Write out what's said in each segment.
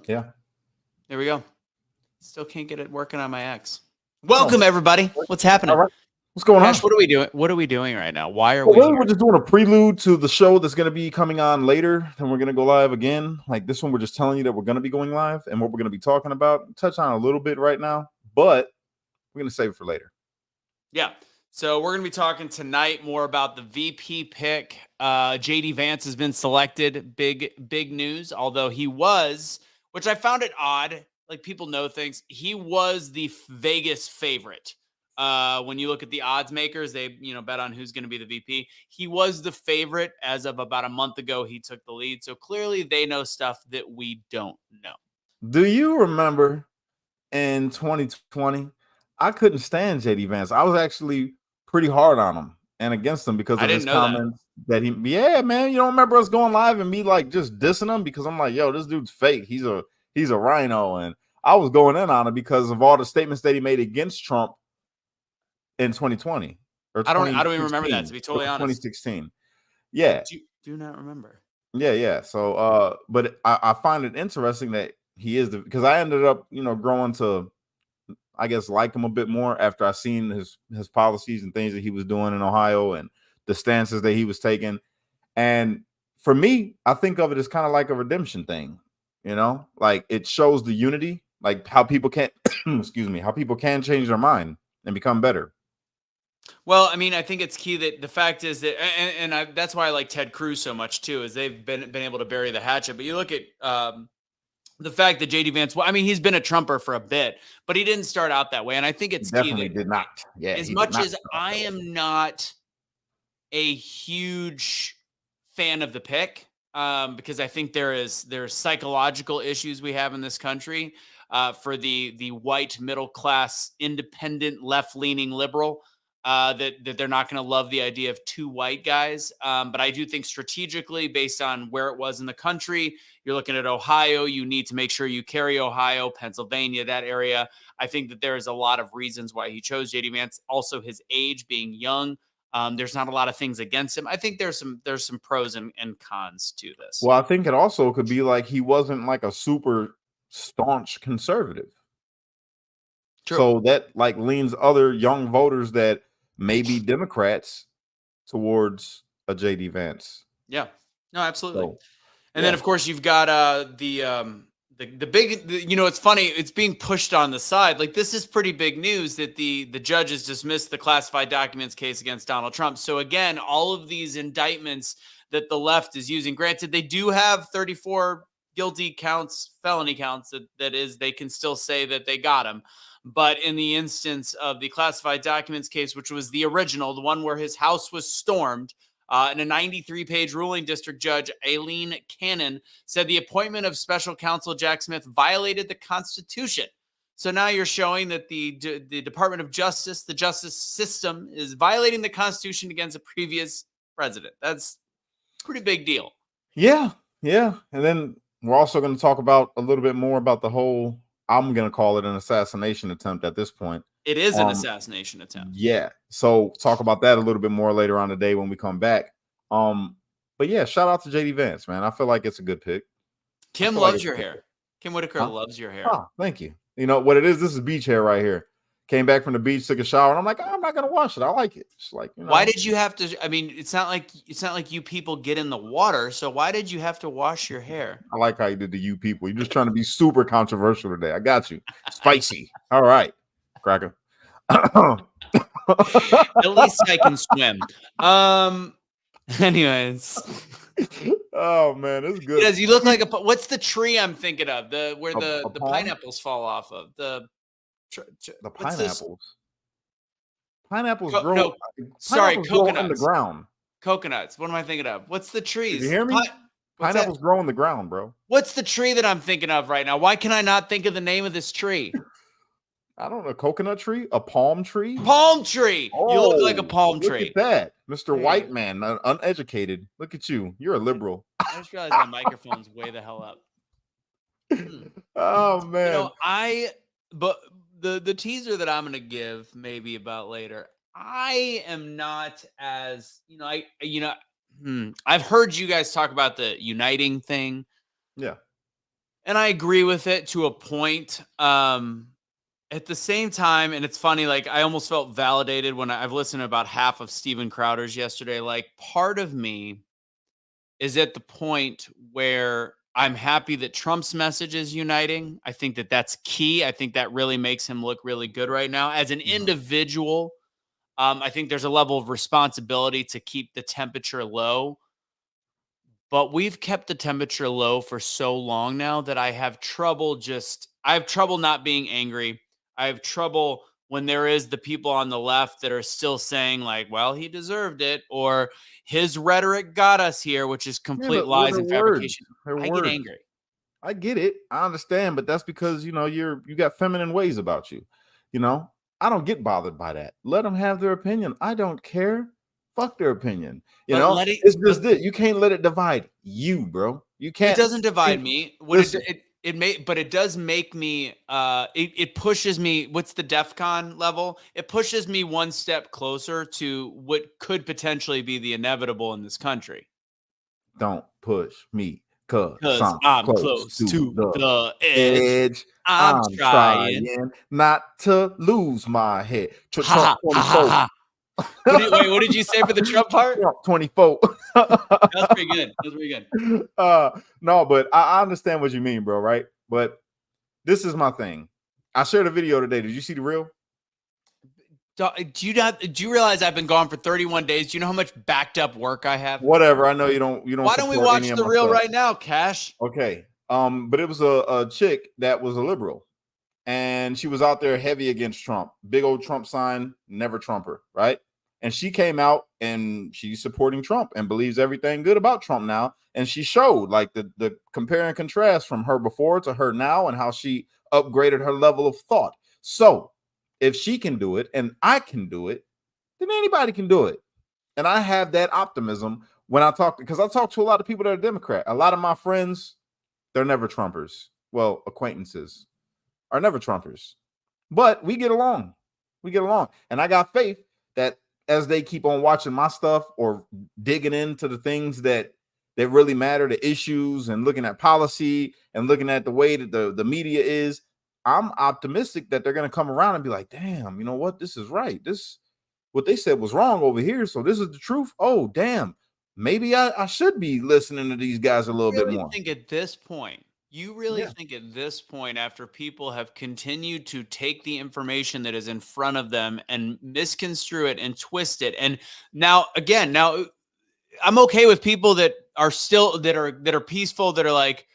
Yeah. There we go. Still can't get it working on my X. Oh, Welcome, everybody. What's happening? all right. What's going on? Cash, what are we doing? What are we doing right now? Why are Well, we really, here? we're just doing a prelude to the show that's going to be coming on later. Then we're going to go live again. Like this one, we're just telling you that we're going to be going live and what we're going to be talking about. Touch on a little bit right now, but we're going to save it for later. Yeah. So we're going to be talking tonight more about the VP pick. JD Vance has been selected. Big news. Although he was, which I found it odd. Like people know things. He was the Vegas favorite. When you look at the odds makers, they bet on who's going to be the VP. He was the favorite as of about a month ago. He took the lead. So clearly they know stuff that we don't know. Do you remember in 2020? I couldn't stand JD Vance. I was actually pretty hard on him and against him because I of didn't his know that. comments that he, yeah, man, you don't remember us going live and me like just dissing him because I'm like, yo, this dude's fake. He's a rhino. And I was going in on him because of all the statements that he made against Trump in 2020 or I don't even remember that, to be totally honest. 2016. Yeah. Do not remember. Yeah. So but I find it interesting that he is because I ended up, growing to I guess like him a bit more after I seen his policies and things that he was doing in Ohio and the stances that he was taking. And for me, I think of it as kind of like a redemption thing, like it shows the unity, like how people can excuse me, how people can change their mind and become better. Well, I mean, I think it's key that the fact is that, that's why I like Ted Cruz so much too, is they've been able to bury the hatchet. But you look at the fact that JD Vance, well, I mean, he's been a Trumper for a bit, but he didn't start out that way. And I think it's Definitely key that did not. Yeah, as much as I am not a huge fan of the pick, because I think there's psychological issues we have in this country for the white middle class, independent, left leaning liberal. That they're not going to love the idea of two white guys. But I do think strategically, based on where it was in the country, you're looking at Ohio, you need to make sure you carry Ohio, Pennsylvania, that area. I think that there is a lot of reasons why he chose JD Vance. Also, his age, being young. There's not a lot of things against him. I think there's some pros and cons to this. Well, I think it also could be like he wasn't like a super staunch conservative. True. So that like leans other young voters that may be Democrats towards a JD Vance. Yeah, no, absolutely. So, and then of course you've got the big, it's funny, it's being pushed on the side. Like this is pretty big news that the judges dismissed the classified documents case against Donald Trump. So again, all of these indictments that the left is using, granted, they do have 34 guilty counts, felony counts, that is, they can still say that they got him. But in the instance of the classified documents case, which was the original, the one where his house was stormed, in a 93-page ruling, District Judge Aileen Cannon said the appointment of special counsel Jack Smith violated the Constitution. So now you're showing that the Department of Justice, the justice system, is violating the Constitution against a previous president. That's a pretty big deal. Yeah. And then we're also going to talk about a little bit more about the whole, I'm going to call it an assassination attempt at this point. It is an assassination attempt. Yeah. So talk about that a little bit more later on today when we come back. But yeah, shout out to JD Vance, man. I feel like it's a good pick. Kim loves your hair. Kim Whitaker loves your hair. Oh, thank you. You know what it is? This is beach hair right here. Came back from the beach, took a shower, and I'm like, I'm not gonna wash it. I like it. It's like, why did you have to? I mean, it's not like you people get in the water. So why did you have to wash your hair? I like how you did the you people. You're just trying to be super controversial today. I got you. Spicy. All right, cracker. At least I can swim. Anyways. Oh man, it's good. Because you look like what's the tree I'm thinking of? Where the pineapples fall off of the pineapples. Pineapples grow. No, sorry, coconuts. In the ground. Coconuts. What am I thinking of? What's the trees? Did you hear me? Pineapples grow in the ground, bro. What's the tree that I'm thinking of right now? Why can I not think of the name of this tree? I don't know. Coconut tree? A palm tree? Palm tree. Oh, you look like a palm tree. Look at that. Mr. White Man, uneducated. Look at you. You're a liberal. I just realized my microphone's way the hell up. Oh man. But the teaser that I'm going to give maybe about later, I am not as, I've heard you guys talk about the uniting thing. Yeah. And I agree with it to a point. At the same time, and it's funny, like I almost felt validated when I've listened to about half of Steven Crowder's yesterday. Like part of me is at the point where I'm happy that Trump's message is uniting. I think that that's key. I think that really makes him look really good right now. As an individual, I think there's a level of responsibility to keep the temperature low. But we've kept the temperature low for so long now that I have trouble not being angry. I have trouble when there is the people on the left that are still saying like, well, he deserved it, or his rhetoric got us here, which is Yeah, complete but what lies are and words? fabrication. Her I get words. angry. I get it. I understand, but that's because you got feminine ways about you. You know, I don't get bothered by that. Let them have their opinion. I don't care. Fuck their opinion. But let it It's but just this. You can't let it divide you, bro. You It can't. doesn't divide me. What Listen, it does make me it pushes me. What's the DEFCON level? It pushes me one step closer to what could potentially be the inevitable in this country. don't push me, cause Because I'm I'm close close to to the the edge. edge. I'm I'm trying. trying not to lose my head. Ha Trump ha ha ha 24. ha. What did you say for the Trump part? Trump 24. That's pretty good. That's pretty good. No, but I understand what you mean, bro, right? But this is my thing. I shared a video today. Did you see the reel? Do you realize I've been gone for 31 days? Do you know how much backed up work I have? Whatever. I know you don't Why don't we support any watch of the my reel stuff. right now, Cash? Okay. But it was a chick that was a liberal, and she was out there heavy against Trump. Big old Trump sign, never Trumper, right? And she came out and she's supporting Trump and believes everything good about Trump now. And she showed like the compare and contrast from her before to her now and how she upgraded her level of thought. So if she can do it and I can do it, then anybody can do it. And I have that optimism when I talk, because I talk to a lot of people that are Democrat. A lot of my friends, they're never Trumpers. Well, acquaintances are never Trumpers, but we get along. We get along. And I got faith that as they keep on watching my stuff or digging into the things that really matter, the issues, and looking at policy and looking at the way that the media is, I'm optimistic that they're going to come around and be like, damn, you know what? This is right. This, what they said was wrong over here. So this is the truth. Oh, damn. Maybe I should be listening to these guys a little bit more. You really think at this point, after people have continued to take the information that is in front of them and misconstrue it and twist it, and now I'm okay with people that are still that are peaceful, that are like,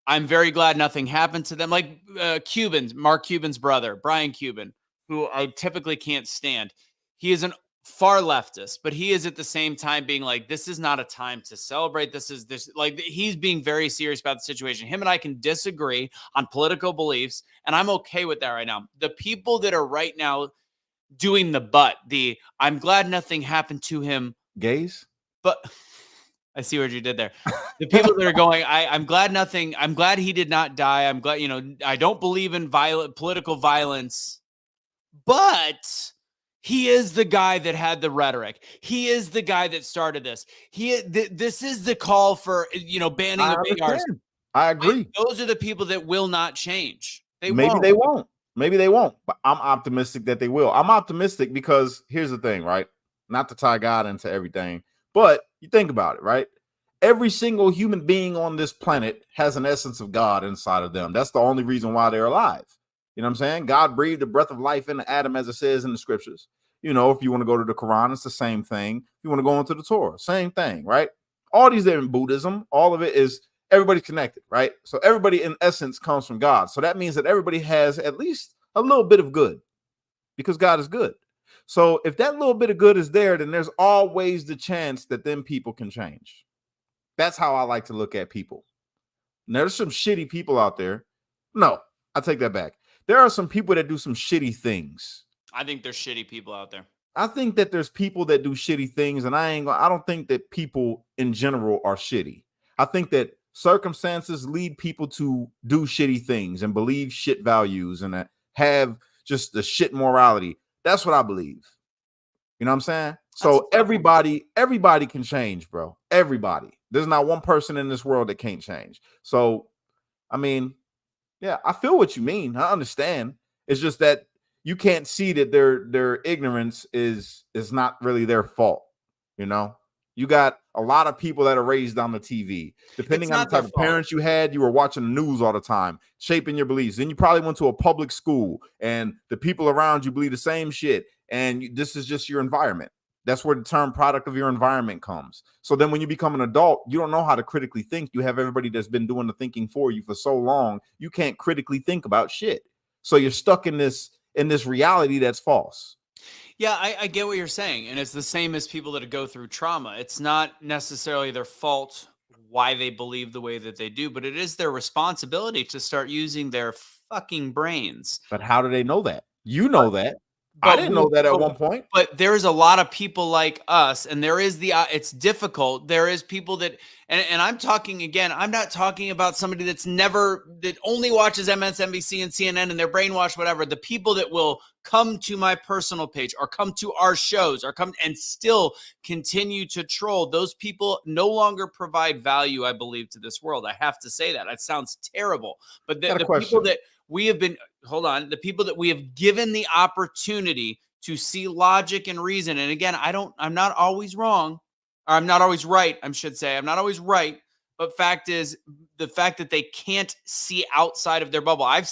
I'm very glad nothing happened to them, like Cubans, Mark Cuban's brother, Brian Cuban, who I typically can't stand. He is an far leftist, but he is at the same time being like, this is not a time to celebrate. This like, he's being very serious about the situation. Him and I can disagree on political beliefs, and I'm okay with that right now. The people that are right now doing I'm glad nothing happened to him. Gays? But I see what you did there. The people that are going, I'm glad he did not die. I'm glad, I don't believe in political violence, but he is the guy that had the rhetoric. He is the guy that started this. This is the call for, banning I of ARs. understand. I agree. Those are the people that will not change. Maybe they won't. Maybe they won't. But I'm optimistic that they will. I'm optimistic because here's the thing, right? Not to tie God into everything, but you think about it, right? Every single human being on this planet has an essence of God inside of them. That's the only reason why they're alive. You know what I'm saying? God breathed the breath of life into Adam, as it says in the scriptures. You know, if you want to go to the Quran, it's the same thing. If you want to go into the Torah, same thing, right? All these are in Buddhism. All of it is, everybody's connected, right? So everybody in essence comes from God. So that means that everybody has at least a little bit of good because God is good. So if that little bit of good is there, then there's always the chance that then people can change. That's how I like to look at people. Now, there's some shitty people out there. No, I take that back. There are some people that do some shitty things. I think there's shitty people out there. I think that there's people that do shitty things, and I don't think that people in general are shitty. I think that circumstances lead people to do shitty things and believe shit values and have just the shit morality. That's what I believe. You know what I'm saying? So everybody can change, bro. Everybody. There's not one person in this world that can't change. So, I mean, Yeah, I feel what you mean. I understand. It's just that you can't see that their ignorance is not really their fault. You know, you got a lot of people that are raised on the TV. It's Depending on the not their type of fault. parents you had, you were watching the news all the time, shaping your beliefs. Then you probably went to a public school, and the people around you believe the same shit. And this is just your environment. That's where the term product of your environment comes. So then when you become an adult, you don't know how to critically think. You have everybody that's been doing the thinking for you for so long, you can't critically think about shit. So you're stuck in this reality that's false. Yeah, I get what you're saying. And it's the same as people that go through trauma. It's not necessarily their fault why they believe the way that they do, but it is their responsibility to start using their fucking brains. But how do they know that? You know that. I But didn't know we that at one point. but there's a lot of people like us, and there is it's difficult. There is people that and I'm talking again, I'm not talking about somebody that only watches MSNBC and CNN and they're brainwashed, whatever. The people that will come to my personal page or come to our shows or come and still continue to troll, those people no longer provide value, I believe, to this world. I have to say that. It sounds terrible. But Got a the people question. that we have been the people that we have given the opportunity to see logic and reason. And again, I'm not always wrong, or I'm not always right. I should say I'm not always right. But fact is, the fact that they can't see outside of their bubble. I've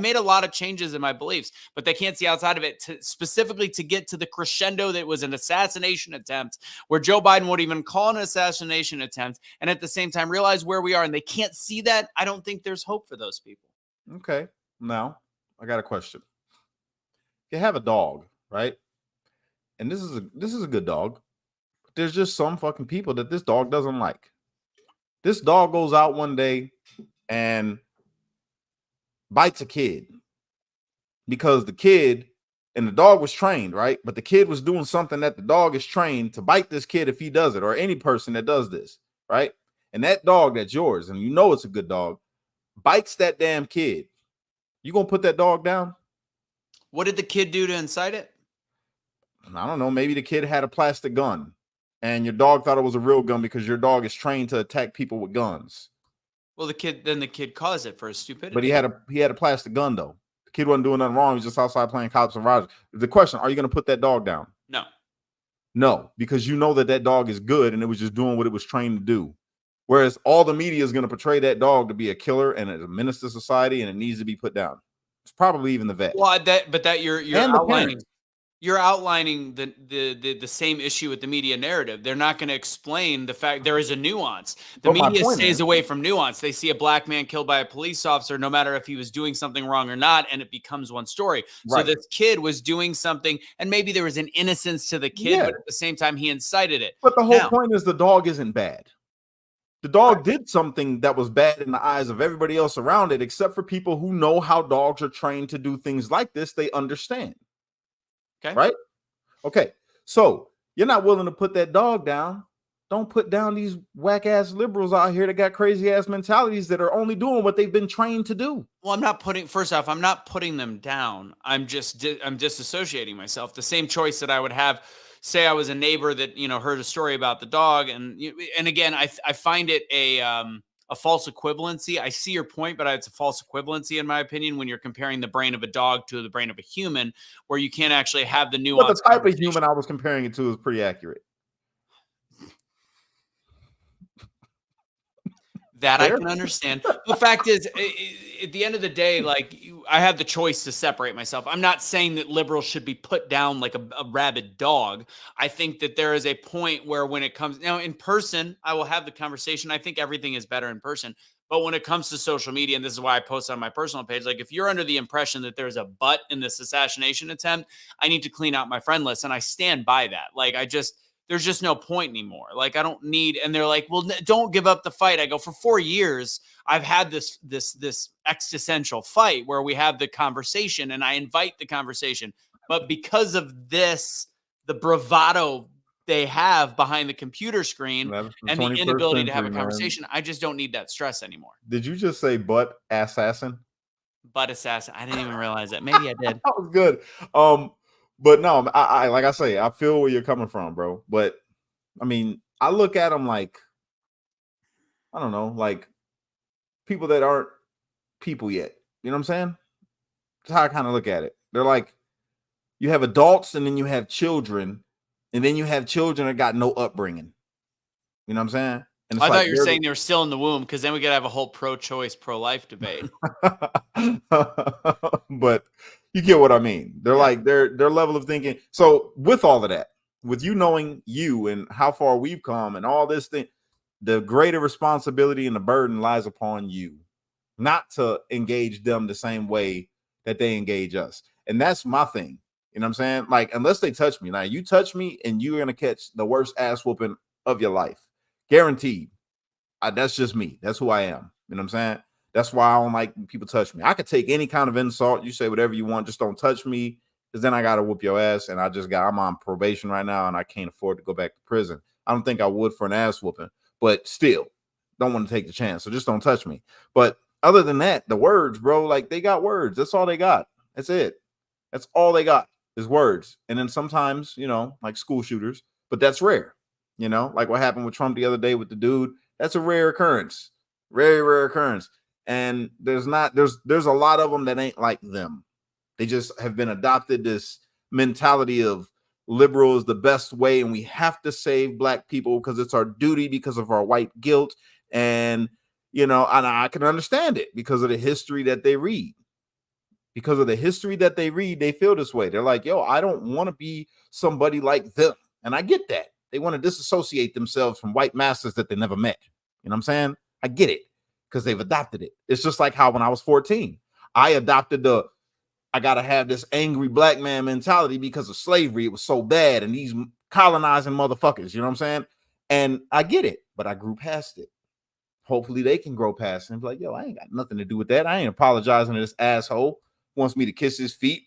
made a lot of changes in my beliefs, but they can't see outside of it specifically to get to the crescendo that was an assassination attempt, where Joe Biden would even call an assassination attempt, and at the same time realize where we are, and they can't see that. I don't think there's hope for those people. Okay. Now, I got a question. You have a dog, right? And this is a good dog. But there's just some fucking people that this dog doesn't like. This dog goes out one day and bites a kid because the kid and the dog was trained, right? But the kid was doing something that the dog is trained to bite this kid if he does it, or any person that does this, right? And that dog that's yours, and you know it's a good dog, bites that damn kid. You gonna put that dog down? What did the kid do to incite it? I don't know. Maybe the kid had a plastic gun, and your dog thought it was a real gun because your dog is trained to attack people with guns. Well, the kid caused it for his But stupidity. he had a plastic gun though. The kid wasn't doing nothing wrong. He was just outside playing cops and robbers. The question: are you going to put that dog down? No. No, because you know that dog is good and it was just doing what it was trained to do. Whereas all the media is going to portray that dog to be a killer and a menace to society, and it needs to be put down. It's probably even the vet. Well, that you're and the outlining. parents. You're outlining the same issue with the media narrative. They're not going to explain the fact there is a nuance. The But my media point stays is- away from nuance. They see a black man killed by a police officer, no matter if he was doing something wrong or not, and it becomes one story. So Right. this kid was doing something, and maybe there was an innocence to the kid, Yeah. but at the same time, he incited it. But the whole Now, point is the dog isn't bad. The dog did something that was bad in the eyes of everybody else around it, except for people who know how dogs are trained to do things like this. They understand. okay. Right? Okay. So you're not willing to put that dog down. Don't put down these whack ass liberals out here that got crazy ass mentalities that are only doing what they've been trained to do. Well, I'm not putting them down. I'm disassociating myself. The same choice that I would have, say I was a neighbor that, heard a story about the dog. And again, I find it a false equivalency. I see your point, but it's a false equivalency in my opinion, when you're comparing the brain of a dog to the brain of a human, where you can't actually have the nuance. But the type of human I was comparing it to is pretty accurate. That I can understand. The fact is, at the end of the day, I have the choice to separate myself. I'm not saying that liberals should be put down like a rabid dog. I think that there is a point where when it comes now in person, I will have the conversation. I think everything is better in person. But when it comes to social media, and this is why I post on my personal page, like if you're under the impression that there's a butt in this assassination attempt, I need to clean out my friend list. And I stand by that. There's just no point anymore. Like I don't need, and they're like, well, don't give up the fight. I go, for 4 years, I've had this existential fight where we have the conversation and I invite the conversation. But because of this, the bravado they have behind the computer screen and the inability to have a conversation, I just don't need that stress anymore. Did you just say butt assassin? Butt assassin. I didn't even realize that. Maybe I did. That was good. But no, I like I say, I feel where you're coming from, bro. But I mean, I look at them like, I don't know, like people that aren't people yet. You know what I'm saying? That's how I kind of look at it. They're like, you have adults and then you have children, and then you have children that got no upbringing. You know what I'm saying? And it's I like thought you were saying they were still in the womb, because then we could have a whole pro-choice, pro-life debate. but you get what I mean. They're Yeah. like their level of thinking. So with all of that, with you knowing you and how far we've come and all this thing, the greater responsibility and the burden lies upon you, not to engage them the same way that they engage us. And that's my thing. You know what I'm saying? Like, unless they touch me, like you touch me and you're gonna catch the worst ass whooping of your life. Guaranteed. That's just me. That's who I am. You know what I'm saying? That's why I don't like when people touch me. I could take any kind of insult. You say whatever you want, just don't touch me, because then I gotta whoop your ass. And I'm on probation right now, and I can't afford to go back to prison. I don't think I would for an ass whooping, but still, don't want to take the chance. So just don't touch me. But other than that, the words, bro, like they got words. That's all they got. That's it. That's all they got is words. And then sometimes, like school shooters, but that's rare. Like what happened with Trump the other day with the dude. That's a rare occurrence, very rare occurrence. And there's a lot of them that ain't like them. They just have been adopted this mentality of liberal is the best way, and we have to save black people because it's our duty because of our white guilt. And and I can understand it because of the history that they read. Because of the history that they read, they feel this way. They're like, yo, I don't want to be somebody like them. And I get that. They want to disassociate themselves from white masters that they never met. You know what I'm saying? I get it because they've adopted it. It's just like how when I was 14, I adopted I got to have this angry black man mentality because of slavery. It was so bad. And these colonizing motherfuckers, you know what I'm saying? And I get it, but I grew past it. Hopefully they can grow past it and be like, yo, I ain't got nothing to do with that. I ain't apologizing to this asshole who wants me to kiss his feet.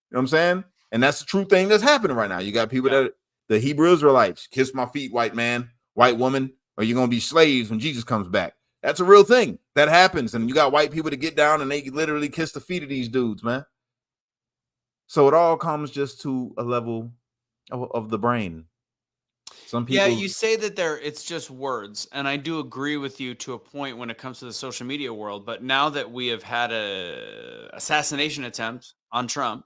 You know what I'm saying? And that's the true thing that's happening right now. You got people that the Hebrew Israelites, kiss my feet, white man, white woman, or you're going to be slaves when Jesus comes back. That's a real thing that happens. And you got white people to get down and they literally kiss the feet of these dudes, man. So it all comes just to a level of the brain. Some people, you say that it's just words, and I do agree with you to a point when it comes to the social media world. But now that we have had a assassination attempt on Trump,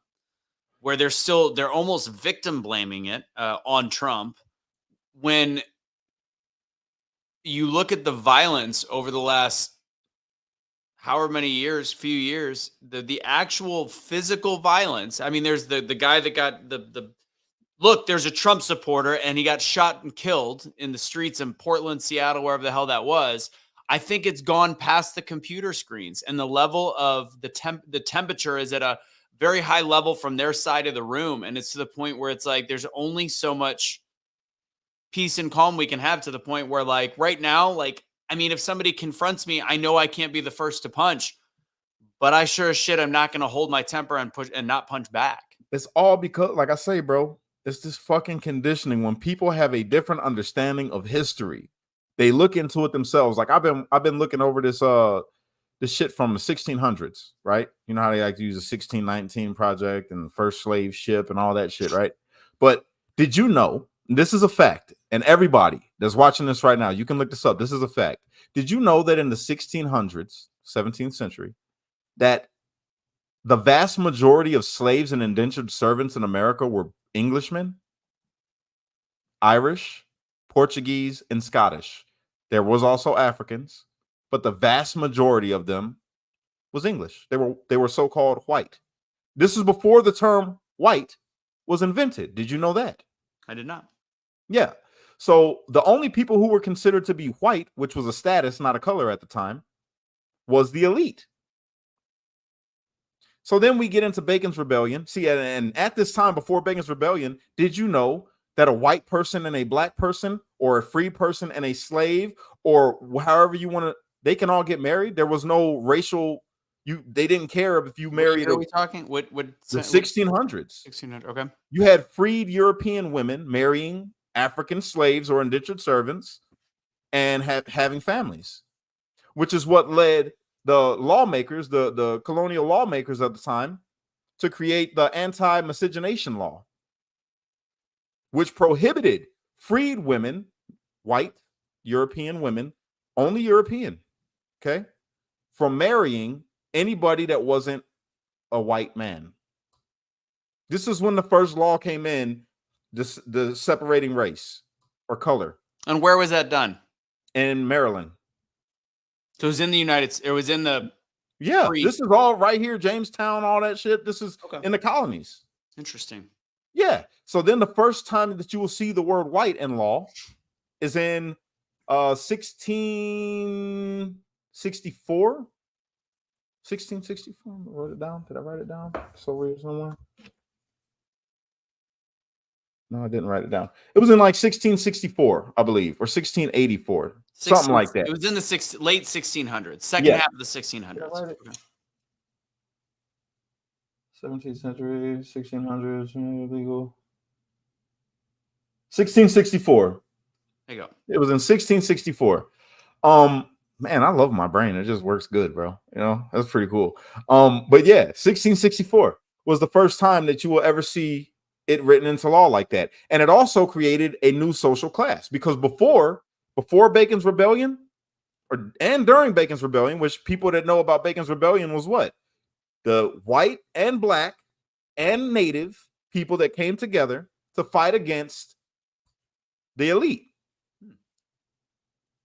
where they're almost victim blaming it on Trump, when you look at the violence over the last however many years, few years, the actual physical violence. I mean, there's the guy that got look, there's a Trump supporter and he got shot and killed in the streets in Portland, Seattle, wherever the hell that was. I think it's gone past the computer screens, and the level of the temperature is at a very high level from their side of the room. And it's to the point where it's like, there's only so much peace and calm we can have, to the point where, like, right now, like, I mean, if somebody confronts me, I know I can't be the first to punch, but I sure as shit, I'm not going to hold my temper and push and not punch back. It's all because, like I say, bro, it's this fucking conditioning. When people have a different understanding of history, they look into it themselves. Like I've been looking over this shit from the 1600s, right? You know how they like to use the 1619 project and the first slave ship and all that shit, right? But did you know, this is a fact, and everybody that's watching this right now, you can look this up. This is a fact. Did you know that in the 1600s, 17th century, that the vast majority of slaves and indentured servants in America were Englishmen, Irish, Portuguese, and Scottish? There was also Africans, but the vast majority of them was English. They were so-called white. This is before the term white was invented. Did you know that? I did not. Yeah. So the only people who were considered to be white, which was a status, not a color at the time, was the elite. So then we get into Bacon's Rebellion. See, and at this time, before Bacon's Rebellion, did you know that a white person and a black person, or a free person and a slave, or however you want to, they can all get married? There was no racial, they didn't care if you married. What are we talking? What the 1600s. 1600. Okay. You had freed European women marrying African slaves or indentured servants and having families, which is what led the lawmakers, the colonial lawmakers of the time, to create the anti-miscegenation law, which prohibited freed women, white European women, only European, okay, from marrying anybody that wasn't a white man. This is when the first law came in, the separating race or color. And where was that done? In Maryland. So it was in the United States. It was in the this is all right here, Jamestown, all that shit. This is in the colonies. Interesting. Yeah. So then the first time that you will see the word white in law is in 1664. 1664. I wrote it down. Did I write it down? So weird somewhere. No, I didn't write it down. It was in like 1664, I believe, or 1684. Something like that. It was in the late 1600s, second half of the 1600s. Okay. 17th century, 1600s, legal. 1664. There you go. It was in 1664. Man, I love my brain. It just works good, bro. You know, that's pretty cool. But yeah, 1664 was the first time that you will ever see it written into law like that. And it also created a new social class, because before Bacon's Rebellion, and during Bacon's Rebellion, which people that know about Bacon's Rebellion was what? The white and black and native people that came together to fight against the elite,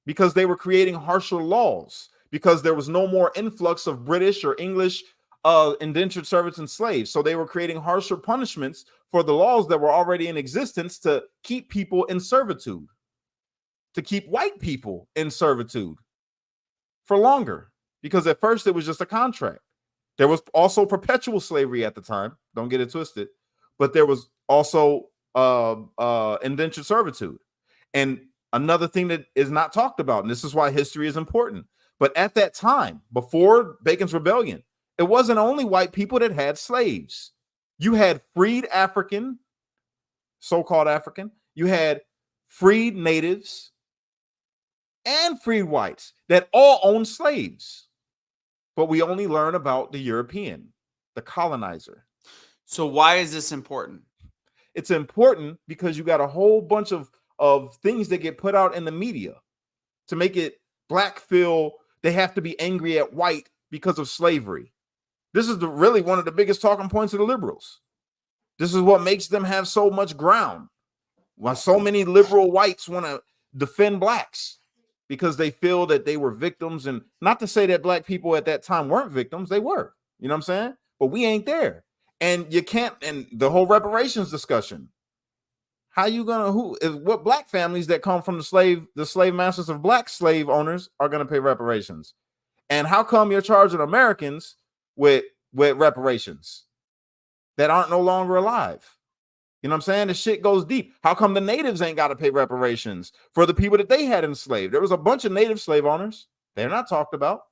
because they were creating harsher laws, because there was no more influx of British or English indentured servants and slaves. So they were creating harsher punishments for the laws that were already in existence to keep people in servitude, to keep white people in servitude for longer, because at first it was just a contract. There was also perpetual slavery at the time. Don't get it twisted. But there was also indentured servitude. And another thing that is not talked about, and this is why history is important, but at that time, before Bacon's Rebellion, it wasn't only white people that had slaves. You had freed African, so-called African. You had freed natives and freed whites that all owned slaves. But we only learn about the European, the colonizer. So why is this important? It's important because you got a whole bunch of things that get put out in the media to make it black feel they have to be angry at white because of slavery. This is really one of the biggest talking points of the liberals. This is what makes them have so much ground. Why so many liberal whites want to defend blacks, because they feel that they were victims. And not to say that black people at that time weren't victims, they were, you know what I'm saying? But we ain't there. And you can't, and the whole reparations discussion. How you gonna, what black families that come from the slave masters of black slave owners are gonna pay reparations? And how come you're charging Americans with reparations that aren't no longer alive? You know what I'm saying? The shit goes deep. How come the natives ain't got to pay reparations for the people that they had enslaved? There was a bunch of native slave owners. They're not talked about.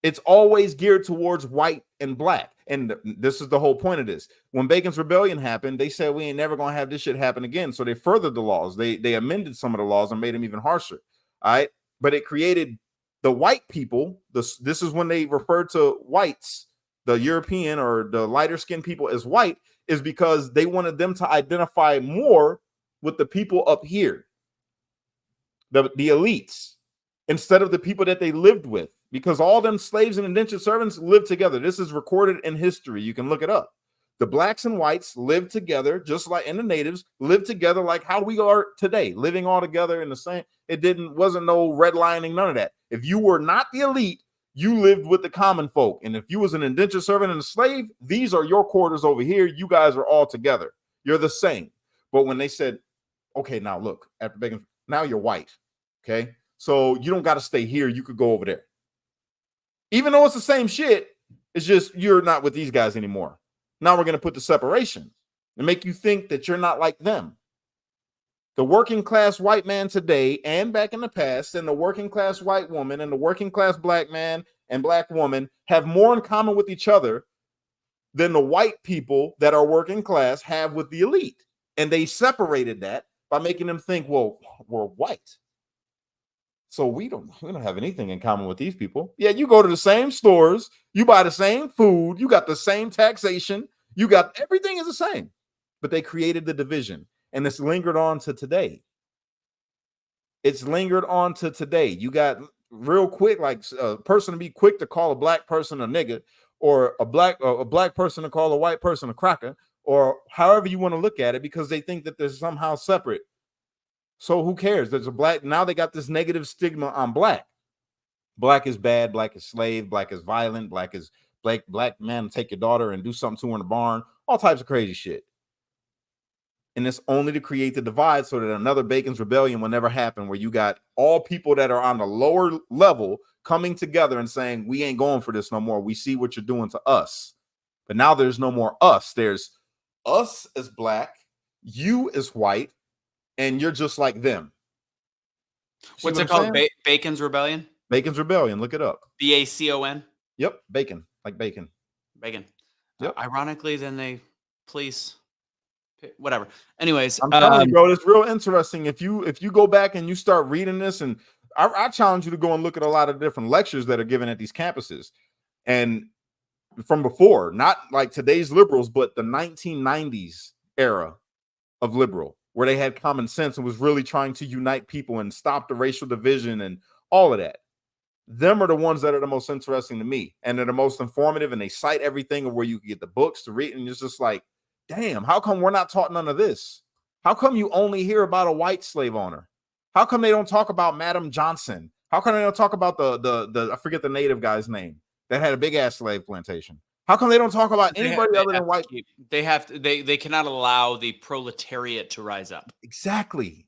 It's always geared towards white and black. And this is the whole point of this. When Bacon's Rebellion happened, they said we ain't never going to have this shit happen again. So they furthered the laws. They amended some of the laws and made them even harsher. All right. But it created the white people. This is when they referred to whites, the European or the lighter skinned people, as white, is because they wanted them to identify more with the people up here, the elites, instead of the people that they lived with, because all them slaves and indentured servants lived together. This is recorded in history. You can look it up. The blacks and whites lived together, just like, and the natives lived together like how we are today, living all together in the same. Wasn't no redlining, none of that. If you were not the elite, you lived with the common folk. And if you was an indentured servant and a slave, these are your quarters over here. You guys are all together. You're the same. But when they said, okay, now look, after Bacon, now you're white. Okay. So you don't got to stay here. You could go over there. Even though it's the same shit, it's just you're not with these guys anymore. Now we're going to put the separation and make you think that you're not like them. The working class white man today and back in the past, and the working class white woman and the working class black man and black woman have more in common with each other than the white people that are working class have with the elite. And they separated that by making them think, well, we're white, so we don't have anything in common with these people. Yeah, you go to the same stores, you buy the same food, you got the same taxation, you got everything is the same, but they created the division. And it's lingered on to today. It's lingered on to today. You got real quick, like a person to be quick to call a black person a nigga, or a black person to call a white person a cracker, or however you want to look at it, because they think that they're somehow separate. So who cares? There's a black, now they got this negative stigma on black. Black is bad, black is slave, black is violent, black man take your daughter and do something to her in the barn, all types of crazy shit. And it's only to create the divide so that another Bacon's Rebellion will never happen, where you got all people that are on the lower level coming together and saying, we ain't going for this no more. We see what you're doing to us. But now there's no more us. There's us as black, you as white, and you're just like them. What's it called? Bacon's Rebellion? Bacon's Rebellion. Look it up. BACON? Yep. Bacon. Like bacon. Bacon. Yep. Ironically, then they police... whatever. Anyways, I'm telling you, bro, it's real interesting. If you go back and you start reading this, and I challenge you to go and look at a lot of different lectures that are given at these campuses, and from before, not like today's liberals, but the 1990s era of liberal, where they had common sense and was really trying to unite people and stop the racial division and all of that. Them are the ones that are the most interesting to me, and they're the most informative, and they cite everything of where you can get the books to read, and it's just like, damn, how come we're not taught none of this? How come you only hear about a white slave owner? How come they don't talk about Madam Johnson? How come they don't talk about the I forget the native guy's name that had a big ass slave plantation? How come they don't talk about anybody other than white? They cannot allow the proletariat to rise up. Exactly.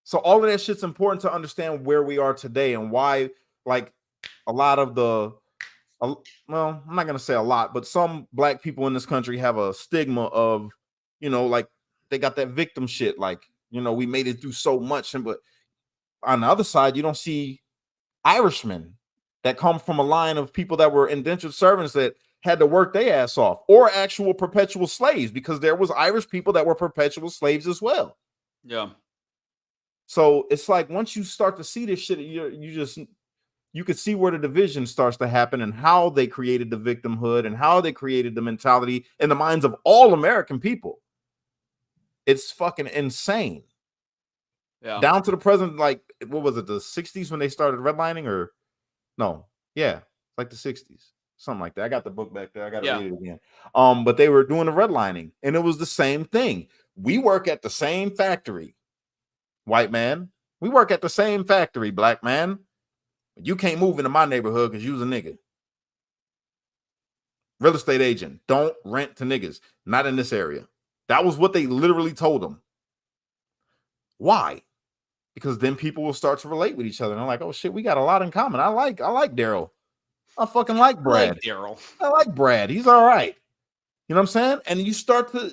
So all of that shit's important to understand where we are today and why, like, a lot of the, well, I'm not going to say a lot, but some black people in this country have a stigma of, like they got that victim shit. Like, we made it through so much. But on the other side, you don't see Irishmen that come from a line of people that were indentured servants that had to work their ass off, or actual perpetual slaves, because there was Irish people that were perpetual slaves as well. Yeah. So it's like, once you start to see this shit, you could see where the division starts to happen and how they created the victimhood and how they created the mentality in the minds of all American people. It's fucking insane. Yeah. Down to the present, like, what was it, the 60s when they started redlining? Or no, yeah, like the 60s, something like that. I got the book back there. I got to read it again. But they were doing the redlining, and it was the same thing. We work at the same factory, white man. We work at the same factory, black man. You can't move into my neighborhood because you's a nigga. Real estate agent, don't rent to niggas. Not in this area. That was what they literally told them. Why? Because then people will start to relate with each other. And I'm like, oh shit, we got a lot in common. I like Daryl. I fucking like Brad. I like Brad. He's all right. You know what I'm saying? And you start to,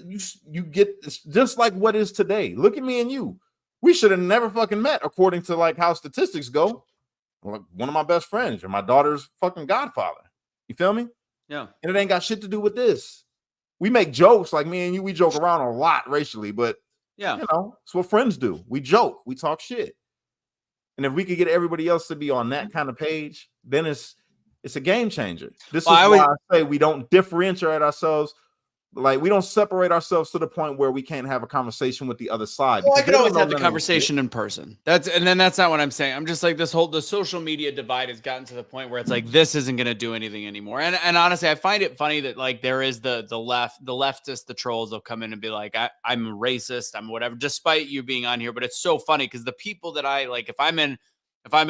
you get just like what is today. Look at me and you. We should have never fucking met, according to like how statistics go. Like, one of my best friends, or my daughter's fucking godfather. You feel me? Yeah. And it ain't got shit to do with this. We make jokes, like me and you, we joke around a lot racially, but yeah, it's what friends do. We joke, we talk shit. And if we could get everybody else to be on that kind of page, then it's a game changer. This is why I say we don't differentiate ourselves. Like, we don't separate ourselves to the point where we can't have a conversation with the other side. Well, I could always have the conversation in person. That's not what I'm saying. I'm just like, the social media divide has gotten to the point where it's like, this isn't going to do anything anymore. And honestly, I find it funny that like there is the leftists, the trolls, they'll come in and be like, I'm racist, I'm whatever, despite you being on here. But it's so funny because the people that I like, if I'm at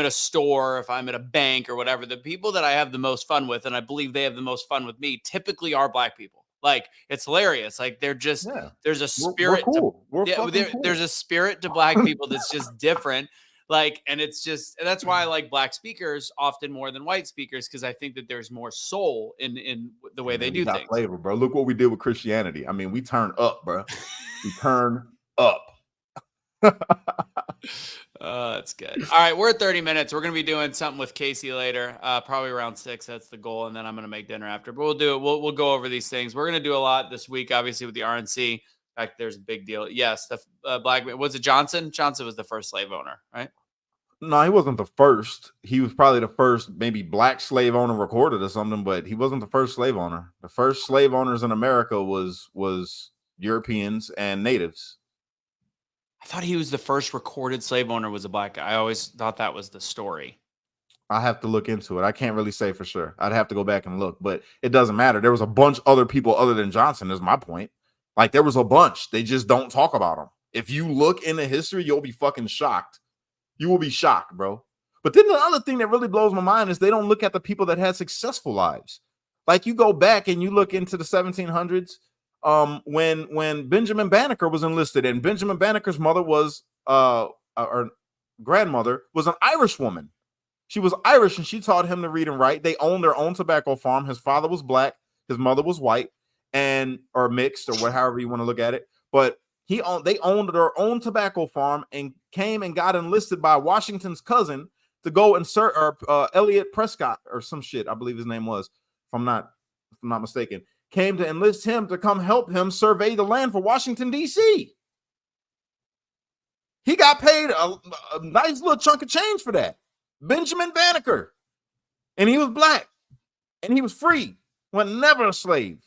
a store, if I'm at a bank or whatever, the people that I have the most fun with, and I believe they have the most fun with me, typically are black people. Like, it's hilarious. Like, they're just, there's a spirit. We're cool. Cool. There's a spirit to black people that's just different. Like, and it's just, and that's why I like black speakers often more than white speakers, because I think that there's more soul in the way they do things. Flavor, bro. Look what we did with Christianity. I mean, we turn up, bro. We turn up. That's good. All right, we're at 30 minutes. We're gonna be doing something with Casey later, probably around 6. That's the goal, and then I'm gonna make dinner after. But we'll do it. We'll go over these things. We're gonna do a lot this week, obviously, with the RNC. In fact, there's a big deal. Yes, the black man, was it Johnson? Johnson was the first slave owner, right? No, he wasn't the first. He was probably the first, maybe black slave owner recorded or something, but he wasn't the first slave owner. The first slave owners in America was Europeans and natives. I thought he was the first recorded slave owner was a black guy. I always thought that was the story. I have to look into it. I can't really say for sure. I'd have to go back and look, but it doesn't matter. There was a bunch other people other than Johnson, is my point. Like, there was a bunch. They just don't talk about them. If you look into history, you'll be fucking shocked. You will be shocked, bro. But then the other thing that really blows my mind is they don't look at the people that had successful lives. Like, you go back and you look into the 1700s, when Benjamin Banneker was enlisted, and Benjamin Banneker's mother was or grandmother was an Irish woman. She was Irish, and she taught him to read and write. They owned their own tobacco farm. His father was black, his mother was white, or mixed, or however you want to look at it. But they owned their own tobacco farm, and came and got enlisted by Washington's cousin to go insert, or Elliot Prescott or some shit, I believe his name was, if I'm not mistaken, came to enlist him to come help him survey the land for Washington, D.C. He got paid a nice little chunk of change for that. Benjamin Banneker. And he was black. And he was free. Was never a slave.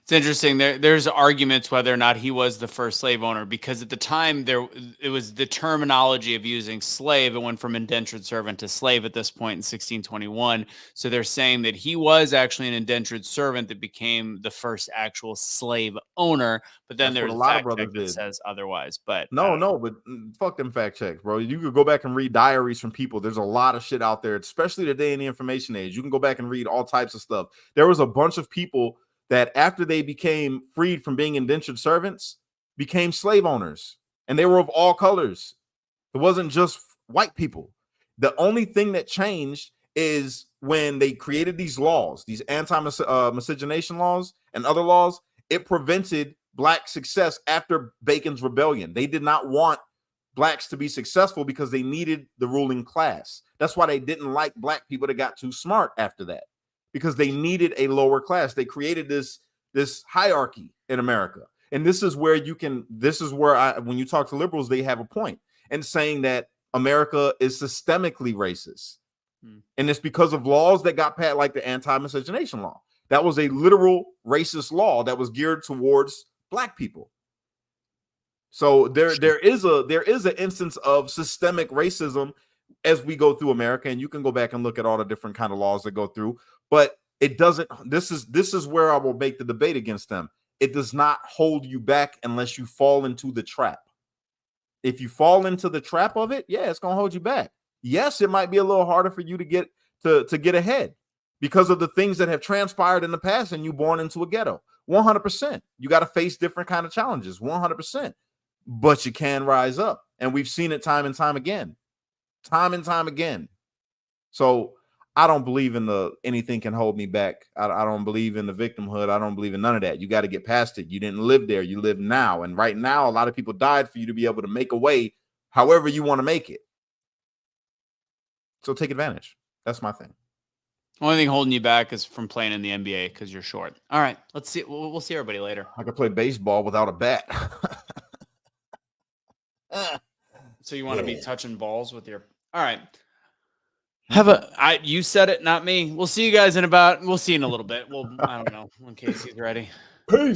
It's interesting. There's arguments whether or not he was the first slave owner, because at the time it was the terminology of using slave. It went from indentured servant to slave at this point in 1621. So they're saying that he was actually an indentured servant that became the first actual slave owner. But then there's a lot of brothers that says otherwise. But but fuck them fact checks, bro. You could go back and read diaries from people. There's a lot of shit out there, especially today in the information age. You can go back and read all types of stuff. There was a bunch of people that after they became freed from being indentured servants, became slave owners. And they were of all colors. It wasn't just white people. The only thing that changed is when they created these laws, these anti-miscegenation laws and other laws, it prevented black success after Bacon's rebellion. They did not want blacks to be successful because they needed the ruling class. That's why they didn't like black people that got too smart after that, because they needed a lower class. They created this hierarchy in America. And this is where when you talk to liberals, they have a point in saying that America is systemically racist. And it's because of laws that got passed, like the anti-miscegenation law. That was a literal racist law that was geared towards black people. So there is an instance of systemic racism as we go through America, and you can go back and look at all the different kind of laws that go through, but it doesn't. This is where I will make the debate against them. It does not hold you back unless you fall into the trap. If you fall into the trap of it, yeah, it's gonna hold you back. Yes, it might be a little harder for you to get ahead because of the things that have transpired in the past, and you born into a ghetto. 100%. You got to face different kind of challenges. 100%. But you can rise up, and we've seen it time and time again. Time and time again. So I don't believe in anything can hold me back. I don't believe in the victimhood. I don't believe in none of that. You got to get past it. You didn't live there. You live now. And right now, a lot of people died for you to be able to make a way however you want to make it. So take advantage. That's my thing. Only thing holding you back is from playing in the NBA because you're short. All right. Let's see. We'll see everybody later. I could play baseball without a bat. So you want to be touching balls with your... All right. You said it, not me. We'll see you guys we'll see in a little bit. I don't know, in case he's ready. Peace.